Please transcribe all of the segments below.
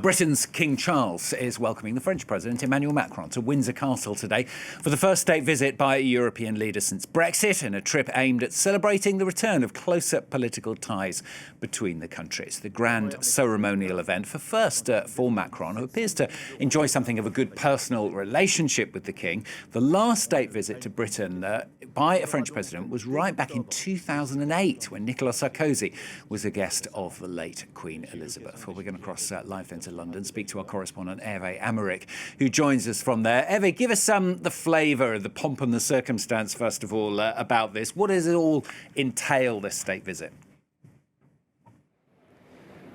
Britain's King Charles is welcoming the French President Emmanuel Macron to Windsor Castle today for the first state visit by a European leader since Brexit, and a trip aimed at celebrating the return of closer political ties between the countries. The grand ceremonial event for Macron, who appears to enjoy something of a good personal relationship with the King. The last state visit to Britain by a French president was right back in 2008, when Nicolas Sarkozy was a guest of the late Queen Elizabeth. Well, we're going to cross live then to London, speak to our correspondent Hervé Amaric, who joins us from there. Hervé, give us the flavour, the pomp and the circumstance, first of all, about this. What does it all entail, this state visit?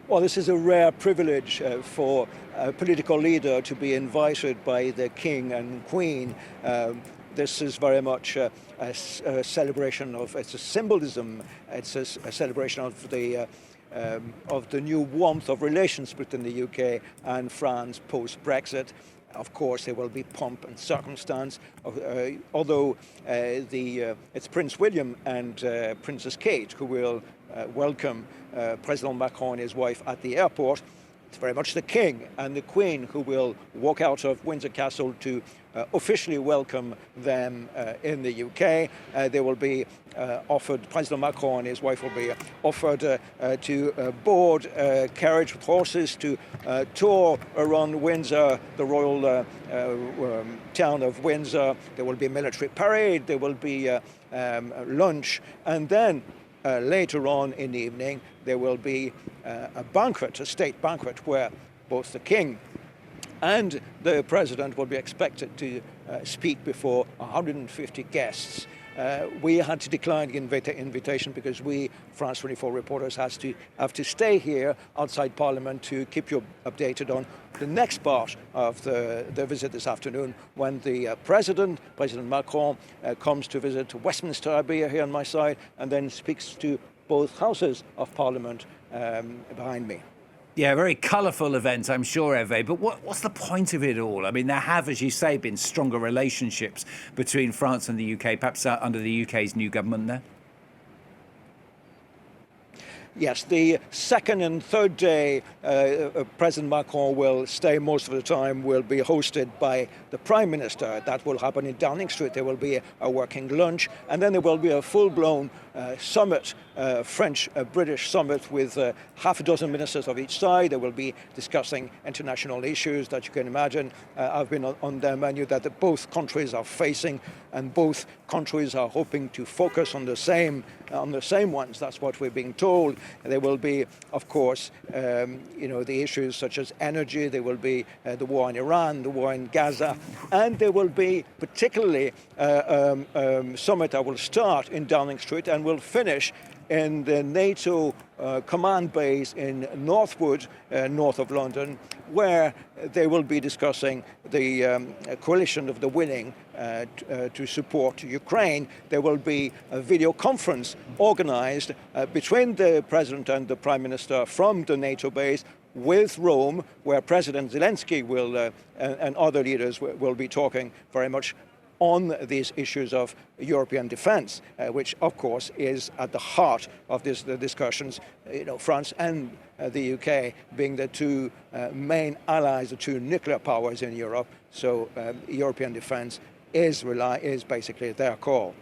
Well, this is a rare privilege for a political leader to be invited by the King and Queen. This is very much a celebration of, it's a symbolism, it's a celebration of the new warmth of relations between the UK and France post-Brexit. Of course, there will be pomp and circumstance, although it's Prince William and Princess Kate who will welcome President Macron and his wife at the airport. It's very much the King and the Queen who will walk out of Windsor Castle to officially welcome them in the UK. They will be offered, President Macron and his wife will be offered to board a carriage with horses to tour around Windsor, the royal town of Windsor. There will be a military parade, there will be lunch, and then later on in the evening, there will be a banquet, a state banquet, where both the King and the President will be expected to speak before 150 guests. We had to decline the invitation because we, France 24 reporters, have to stay here outside Parliament to keep you updated on the next part of the visit this afternoon, when the President Macron, comes to visit Westminster Abbey here on my side, and then speaks to both houses of Parliament behind me. Yeah, a very colourful event, I'm sure, Hervé. But what's the point of it all? I mean, there have, as you say, been stronger relationships between France and the UK, perhaps under the UK's new government there? Yes, the second and third day, President Macron will stay most of the time, will be hosted by the Prime Minister. That will happen in Downing Street. There will be a working lunch, and then there will be a full-blown summit, French-British summit with half a dozen ministers of each side. They will be discussing international issues that you can imagine have been on their menu that both countries are facing, and both countries are hoping to focus on the same ones. That's what we're being told. There will be, of course, the issues such as energy. There will be the war in Iran, the war in Gaza, and there will be particularly a summit that will start in Downing Street and will finish in the NATO command base in Northwood, north of London, where they will be discussing the coalition of the willing to support Ukraine. There will be a video conference organized between the President and the Prime Minister from the NATO base with Rome, where President Zelensky will and other leaders will be talking very much on these issues of European defence, which of course is at the heart of the discussions. France and the UK being the two main allies, the two nuclear powers in Europe. So European defence is basically their call.